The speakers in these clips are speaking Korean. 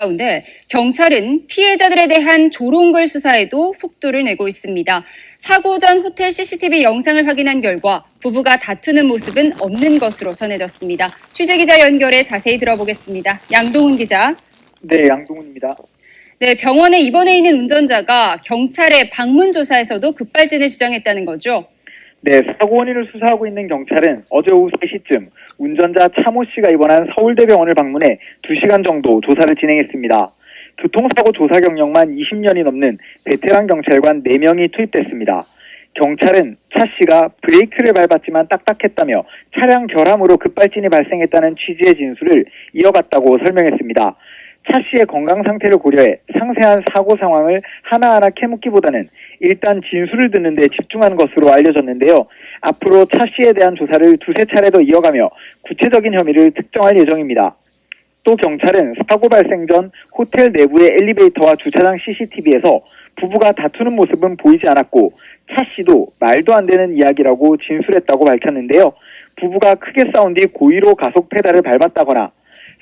가운데 경찰은 피해자들에 대한 조롱글 수사에도 속도를 내고 있습니다. 사고 전 호텔 CCTV 영상을 확인한 결과 부부가 다투는 모습은 없는 것으로 전해졌습니다. 취재기자 연결해 자세히 들어보겠습니다. 양동훈 기자. 네, 양동훈입니다. 네, 병원에 입원해 있는 운전자가 경찰의 방문 조사에서도 급발진을 주장했다는 거죠. 네, 사고 원인을 수사하고 있는 경찰은 어제 오후 3시쯤 운전자 차모 씨가 입원한 서울대병원을 방문해 2시간 정도 조사를 진행했습니다. 교통사고 조사 경력만 20년이 넘는 베테랑 경찰관 4명이 투입됐습니다. 경찰은 차 씨가 브레이크를 밟았지만 딱딱했다며 차량 결함으로 급발진이 발생했다는 취지의 진술을 이어갔다고 설명했습니다. 차 씨의 건강 상태를 고려해 상세한 사고 상황을 하나하나 캐묻기보다는 일단 진술을 듣는 데 집중한 것으로 알려졌는데요. 앞으로 차 씨에 대한 조사를 두세 차례 더 이어가며 구체적인 혐의를 특정할 예정입니다. 또 경찰은 사고 발생 전 호텔 내부의 엘리베이터와 주차장 CCTV에서 부부가 다투는 모습은 보이지 않았고 차 씨도 말도 안 되는 이야기라고 진술했다고 밝혔는데요. 부부가 크게 싸운 뒤 고의로 가속 페달을 밟았다거나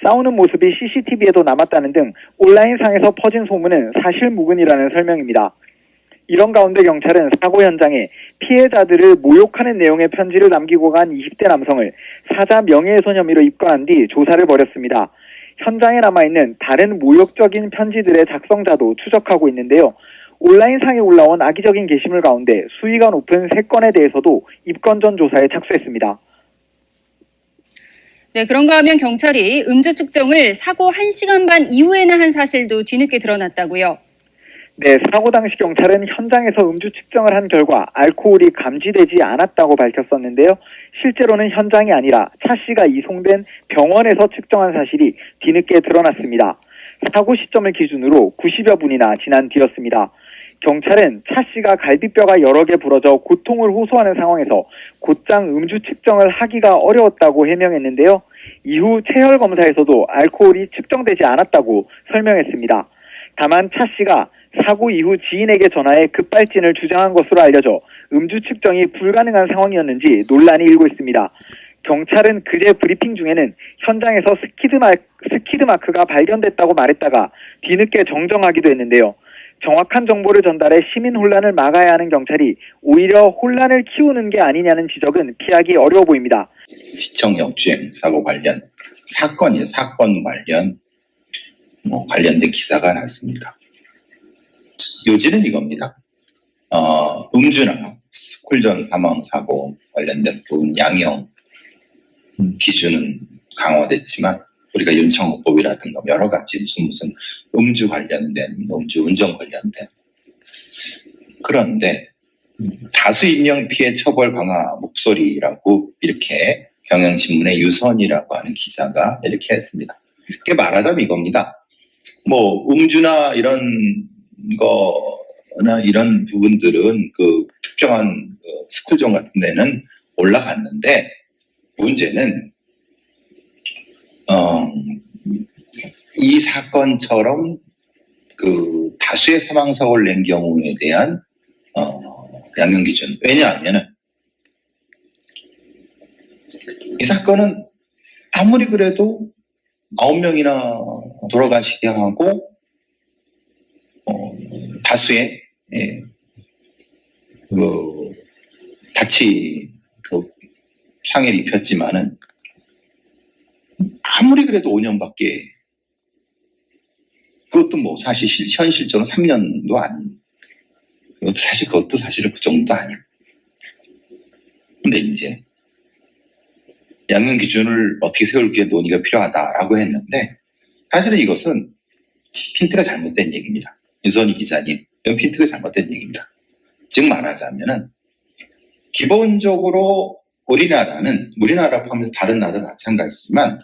싸우는 모습이 CCTV에도 남았다는 등 온라인상에서 퍼진 소문은 사실무근이라는 설명입니다. 이런 가운데 경찰은 사고 현장에 피해자들을 모욕하는 내용의 편지를 남기고 간 20대 남성을 사자 명예훼손 혐의로 입건한 뒤 조사를 벌였습니다. 현장에 남아있는 다른 모욕적인 편지들의 작성자도 추적하고 있는데요. 온라인상에 올라온 악의적인 게시물 가운데 수위가 높은 3건에 대해서도 입건 전 조사에 착수했습니다. 네, 그런가 하면 경찰이 음주 측정을 사고 1시간 반 이후에나 한 사실도 뒤늦게 드러났다고요. 네, 사고 당시 경찰은 현장에서 음주 측정을 한 결과 알코올이 감지되지 않았다고 밝혔었는데요. 실제로는 현장이 아니라 차 씨가 이송된 병원에서 측정한 사실이 뒤늦게 드러났습니다. 사고 시점을 기준으로 90여 분이나 지난 뒤였습니다. 경찰은 차 씨가 갈비뼈가 여러 개 부러져 고통을 호소하는 상황에서 곧장 음주 측정을 하기가 어려웠다고 해명했는데요. 이후 체열 검사에서도 알코올이 측정되지 않았다고 설명했습니다. 다만 차 씨가 사고 이후 지인에게 전화해 급발진을 주장한 것으로 알려져 음주 측정이 불가능한 상황이었는지 논란이 일고 있습니다. 경찰은 그제 브리핑 중에는 현장에서 스키드 마크가 발견됐다고 말했다가 뒤늦게 정정하기도 했는데요. 정확한 정보를 전달해 시민 혼란을 막아야 하는 경찰이 오히려 혼란을 키우는 게 아니냐는 지적은 피하기 어려워 보입니다. 시청 역주행 사고 관련 사건 관련 관련된 기사가 났습니다. 요지는 이겁니다. 음주나 스쿨 전 사망 사고 관련된 부분 양형 기준은 강화됐지만 우리가 윤창호법이라든가 여러 가지 무슨 음주 관련된 음주 운전 관련된 그런데 다수 인명 피해 처벌 강화 목소리라고 이렇게 경향신문의 유선이라고 하는 기자가 이렇게 했습니다. 이렇게 말하자면 이겁니다. 음주나 이런 거나 이런 부분들은 그 특정한 스쿨존 같은 데는 올라갔는데 문제는 이 사건처럼 그 다수의 사망 사고를 낸 경우에 대한 양형 기준. 왜냐하면은 이 사건은 아무리 그래도 9명이나 돌아가시게 하고 다수의 상해를 입혔지만은 아무리 그래도 5년밖에 그것도 사실 현실적으로 3년도 아닌 그것도 사실은 그 정도도 아니고 근데 이제 양형 기준을 어떻게 세울게 논의가 필요하다라고 했는데 사실은 이것은 핀트가 잘못된 얘기입니다. 유선희 기자님, 이건 핀트가 잘못된 얘기입니다. 즉 말하자면은 기본적으로 우리나라라고 하면서 다른 나라도 마찬가지지만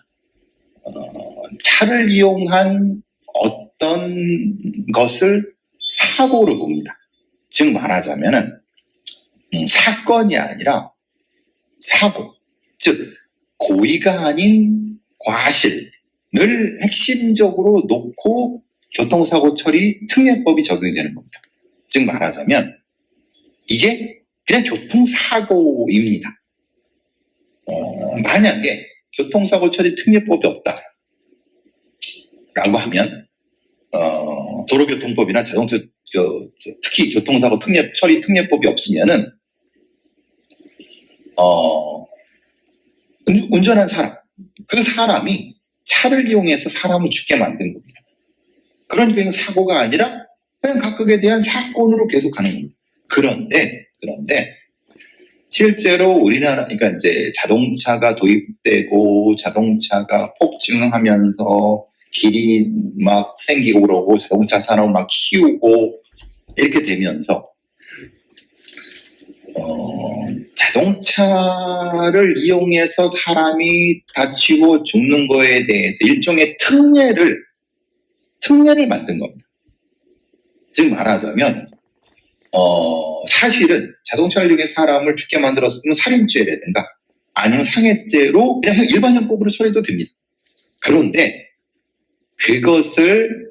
차를 이용한 어떤 것을 사고로 봅니다. 즉 말하자면은 사건이 아니라 사고, 즉 고의가 아닌 과실을 핵심적으로 놓고 교통사고 처리 특례법이 적용이 되는 겁니다. 즉 말하자면 이게 그냥 교통사고입니다. 만약에 교통사고 처리 특례법이 없다라고 하면 도로교통법이나 자동차 특히 교통사고 처리 특례법이 없으면은 운전한 사람, 그 사람이 차를 이용해서 사람을 죽게 만든 겁니다. 그러니까 이건 사고가 아니라 그냥 각각에 대한 사건으로 계속 가는 겁니다. 그런데 실제로 우리나라, 그러니까 이제 자동차가 도입되고 자동차가 폭증하면서 길이 막 생기고 그러고 자동차 산업을 막 키우고 이렇게 되면서 자동차를 이용해서 사람이 다치고 죽는 거에 대해서 일종의 특례를 만든 겁니다. 즉 말하자면 사실은 자동차를 이용해 사람을 죽게 만들었으면 살인죄라든가 아니면 상해죄로 그냥 일반형법으로 처리도 됩니다. 그런데 그것을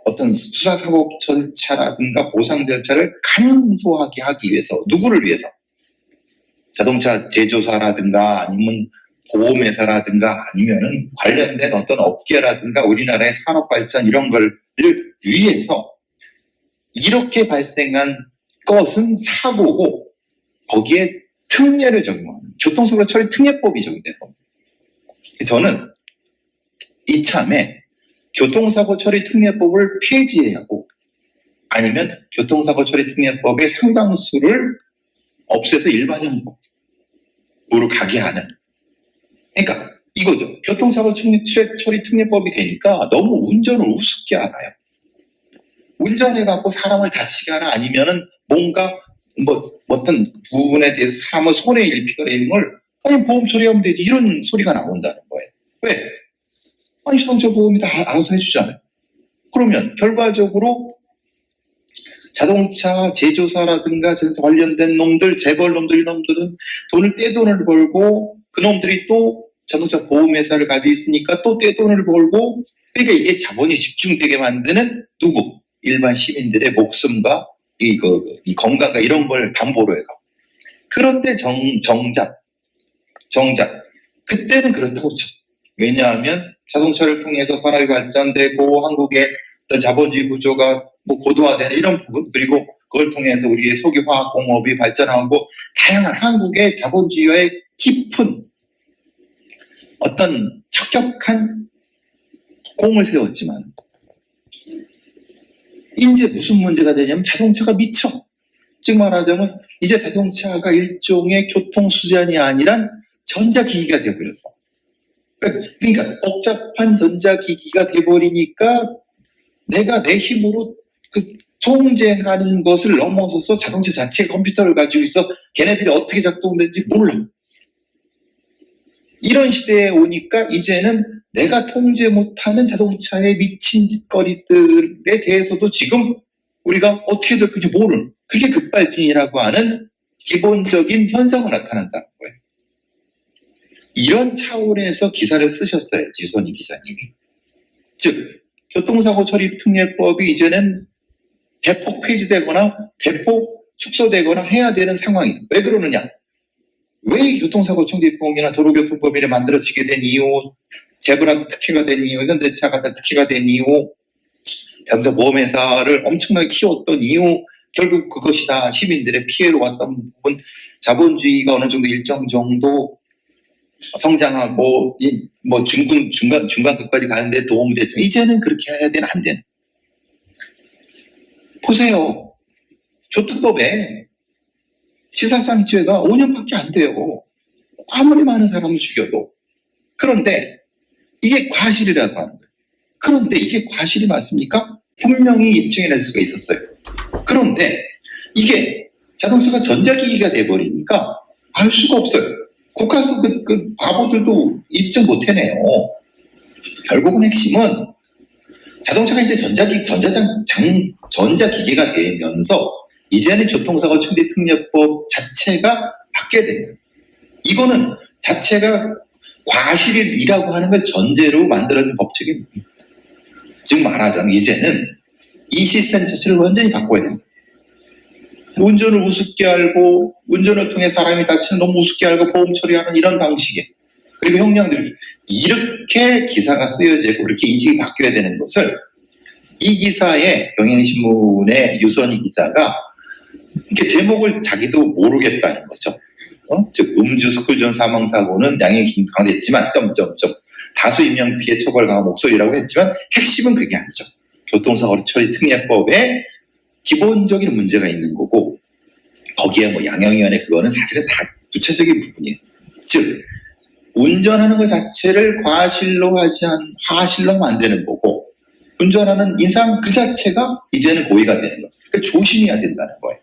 어떤 수사사법 절차라든가 보상 절차를 간소하게 하기 위해서, 누구를 위해서? 자동차 제조사라든가 아니면 보험회사라든가 아니면은 관련된 어떤 업계라든가 우리나라의 산업발전 이런 걸 위해서 이렇게 발생한 것은 사고고 거기에 특례를 적용하는 교통사고 처리 특례법이 적용된 겁니다. 저는 이참에 교통사고 처리 특례법을 폐지해야 하고 아니면 교통사고 처리 특례법의 상당수를 없애서 일반형법으로 가게 하는, 그러니까 이거죠. 교통사고 처리 특례법이 되니까 너무 운전을 우습게 알아요. 운전해갖고 사람을 다치게 하나 아니면은 뭔가 어떤 부분에 대해서 사람을 손해 입히거나 이런 걸 아니 보험 처리하면 되지 이런 소리가 나온다는 거예요. 왜? 아니 자동차 보험이 다 알아서 해주잖아요. 그러면 결과적으로 자동차 제조사라든가 관련된 놈들, 재벌 놈들, 이놈들은 떼돈을 벌고 그 놈들이 또 자동차 보험회사를 가지고 있으니까 또 떼돈을 벌고, 그러니까 이게 자본이 집중되게 만드는 누구? 일반 시민들의 목숨과 이 건강과 이런 걸 담보로 해가. 그런데 정작 그때는 그렇다고 쳐. 왜냐하면 자동차를 통해서 산업이 발전되고 한국의 어떤 자본주의 구조가 고도화되는 이런 부분, 그리고 그걸 통해서 우리의 석유화학공업이 발전하고 다양한 한국의 자본주의와의 깊은 어떤 척격한 공을 세웠지만 이제 무슨 문제가 되냐면 자동차가 미쳐. 즉 말하자면 이제 자동차가 일종의 교통수단이 아니란 전자기기가 되어버렸어. 그러니까 복잡한 전자기기가 되어버리니까 내가 내 힘으로 통제하는 것을 넘어서서 자동차 자체가 컴퓨터를 가지고 있어 걔네들이 어떻게 작동되는지 몰라. 이런 시대에 오니까 이제는 내가 통제 못하는 자동차의 미친 짓거리들에 대해서도 지금 우리가 어떻게 될 건지 모르는, 그게 급발진이라고 하는 기본적인 현상으로 나타난다는 거예요. 이런 차원에서 기사를 쓰셨어요, 유선희 기자님이. 즉 교통사고 처리 특례법이 이제는 대폭 폐지되거나 대폭 축소되거나 해야 되는 상황이다. 왜 그러느냐? 왜 교통사고 처리법이나 도로교통법이 만들어지게 된 이유, 재벌한테 특혜가 된 이유, 현대차가 특혜가 된 이유, 자동차 보험회사를 엄청나게 키웠던 이유, 결국 그것이다. 시민들의 피해로 왔던 부분, 자본주의가 어느 정도 일정 정도 성장하고 중간급까지 가는데 도움이 됐죠. 이제는 그렇게 해야 되나 안 되나. 보세요. 교통법에 치사상죄가 5년밖에 안 돼요. 아무리 많은 사람을 죽여도. 그런데 이게 과실이라고 하는 거예요. 그런데 이게 과실이 맞습니까? 분명히 입증해낼 수가 있었어요. 그런데 이게 자동차가 전자기기가 돼버리니까 알 수가 없어요. 국가에서 그 바보들도 입증 못 해내요. 결국은 핵심은 자동차가 이제 전자기기가 되면서 이제는 교통사고 처리 특례법 자체가 바뀌어야 된다. 이거는 자체가 과실이라고 하는 걸 전제로 만들어진 법적인, 즉 말하자면 이제는 이 시스템 자체를 완전히 바꿔야 된다. 운전을 우습게 알고 운전을 통해 사람이 다치는 너무 우습게 알고 보험 처리하는 이런 방식에, 그리고 형량들 이렇게 기사가 쓰여지고 그렇게 인식이 바뀌어야 되는 것을 이 기사에 경향신문의 유선희 기자가 이렇게 제목을 자기도 모르겠다는 거죠. 즉 음주 스쿨존 사망 사고는 양형이 강화됐지만 점점점 다수 인명 피해 처벌 강화 목소리라고 했지만 핵심은 그게 아니죠. 교통사고 처리 특례법에 기본적인 문제가 있는 거고 거기에 뭐 양형위원회 그거는 사실은 다 구체적인 부분이에요. 즉 운전하는 것 자체를 과실로 하실로 하면 안 되는 거고 운전하는 인상 그 자체가 이제는 고의가 되는 거예요. 그러니까 조심해야 된다는 거예요.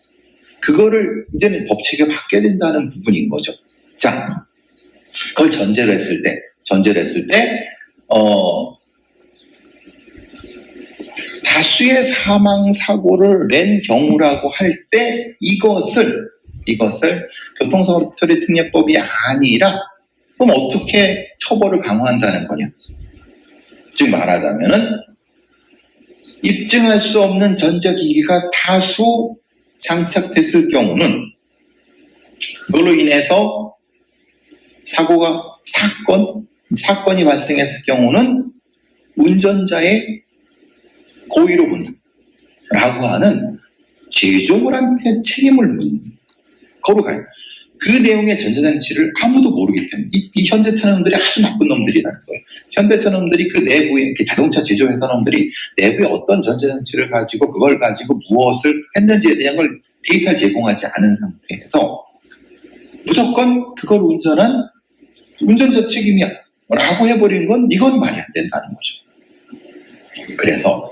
그거를 이제는 법체계가 바뀌어야 된다는 부분인 거죠. 자, 그걸 전제로 했을 때, 다수의 사망 사고를 낸 경우라고 할 때 이것을 교통사고 처리 특례법이 아니라 그럼 어떻게 처벌을 강화한다는 거냐? 즉 말하자면은 입증할 수 없는 전자기기가 다수 장착됐을 경우는 그걸로 인해서 사건이 발생했을 경우는 운전자의 고의로 본다라고 하는 제조물한테 책임을 묻는 거로 가요. 그 내용의 전자장치를 아무도 모르기 때문에 이 현대차 놈들이 아주 나쁜 놈들이라는 거예요. 현대차 놈들이 그 내부에 자동차 제조회사 놈들이 내부에 어떤 전자장치를 가지고 그걸 가지고 무엇을 했는지에 대한 걸 데이터를 제공하지 않은 상태에서 무조건 그걸 운전한 운전자 책임이야 라고 해버리는 건 이건 말이 안 된다는 거죠. 그래서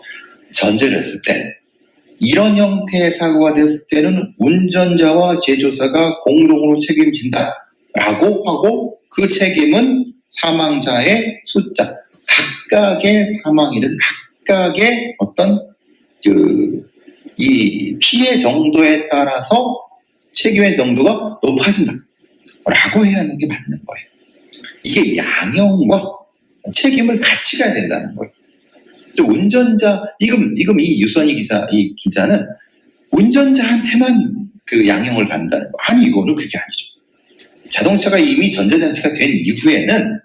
전제를 했을 때 이런 형태의 사고가 됐을 때는 운전자와 제조사가 공동으로 책임진다라고 하고 그 책임은 사망자의 숫자, 각각의 사망이든 각각의 어떤 이 피해 정도에 따라서 책임의 정도가 높아진다라고 해야 하는 게 맞는 거예요. 이게 양형과 책임을 같이 가야 된다는 거예요. 운전자 지금 이 유선희 기자는 운전자한테만 그 양형을 간다는 거. 아니 이거는 그게 아니죠. 자동차가 이미 전자장치가 된 이후에는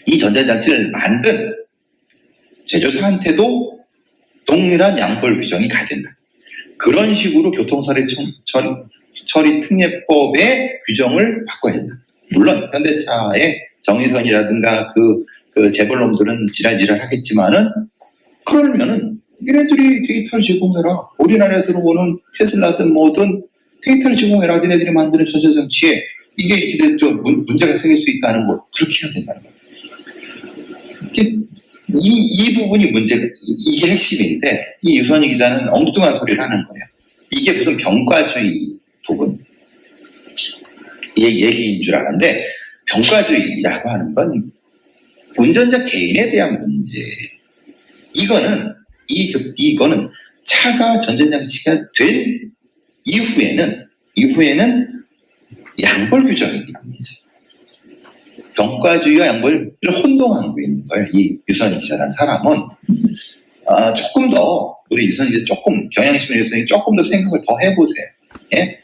이 전자장치를 만든 제조사한테도 동일한 양벌 규정이 가야 된다. 그런 식으로 교통사고 처리 특례법의 규정을 바꿔야 된다. 물론 현대차의 정의선이라든가 그 재벌놈들은 지랄지랄 하겠지만은 그러면은 얘네들이 데이터를 제공해라. 우리나라에 들어오는 테슬라든 뭐든 데이터를 제공해라. 얘네들이 만드는 전자장치에 이게 이렇게 문제가 생길 수 있다는 걸 그렇게 해야 된다는 거예요. 이 부분이 이게 핵심인데 이 유선희 기자는 엉뚱한 소리를 하는 거예요. 이게 무슨 병과주의 부분 얘기인 줄 아는데 병과주의라고 하는 건 운전자 개인에 대한 문제. 이거는 차가 전자장치가 된 이후에는 양벌 규정에 대한 문제. 병과주의와 양벌을 혼동하고 있는 거예요. 이 유선희 기자라는 사람은 조금 더 우리 유선희 기자 경향신문 유선희 조금 더 생각을 더 해보세요. 예?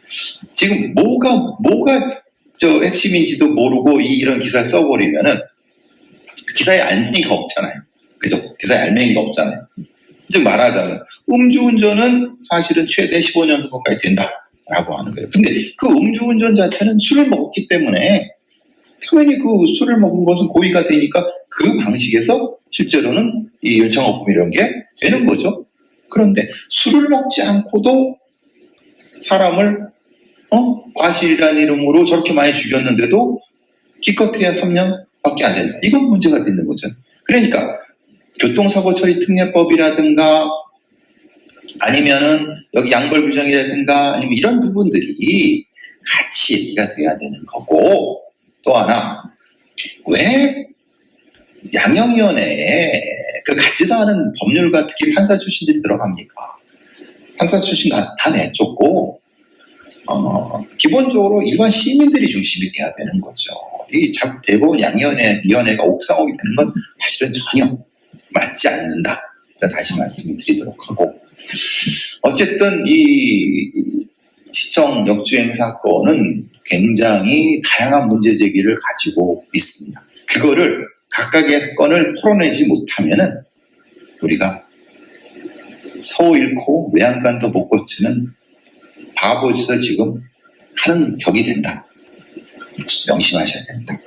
지금 뭐가 핵심인지도 모르고 이런 기사를 써버리면은 기사에 알맹이가 없잖아요. 그죠? 기사에 알맹이가 없잖아요. 즉 말하자면 음주운전은 사실은 최대 15년 정도까지 된다라고 하는 거예요. 근데 그 음주운전 자체는 술을 먹었기 때문에 당연히 그 술을 먹은 것은 고의가 되니까 그 방식에서 실제로는 이 윤창호법 이런 게 되는 거죠. 그런데 술을 먹지 않고도 사람을 과실이라는 이름으로 저렇게 많이 죽였는데도 기껏해야 3년밖에 안 된다. 이건 문제가 되는 거죠. 그러니까 교통사고 처리 특례법이라든가 아니면은 여기 양벌 규정이라든가 아니면 이런 부분들이 같이 얘기가 돼야 되는 거고 또 하나 왜 양형위원회에 그 같지도 않은 법률가 특히 판사 출신들이 들어갑니까? 판사 출신 다 내쫓고 기본적으로 일반 시민들이 중심이 돼야 되는 거죠. 이 대법원 양형위원회가 옥상옥이 되는 건 사실은 전혀 맞지 않는다. 다시 말씀을 드리도록 하고 어쨌든 이 시청 역주행 사건은 굉장히 다양한 문제 제기를 가지고 있습니다. 그거를 각각의 건을 풀어내지 못하면은 우리가 소 잃고 외양간도 못 고치는 바보짓을 지금 하는 격이 된다. 명심하셔야 됩니다.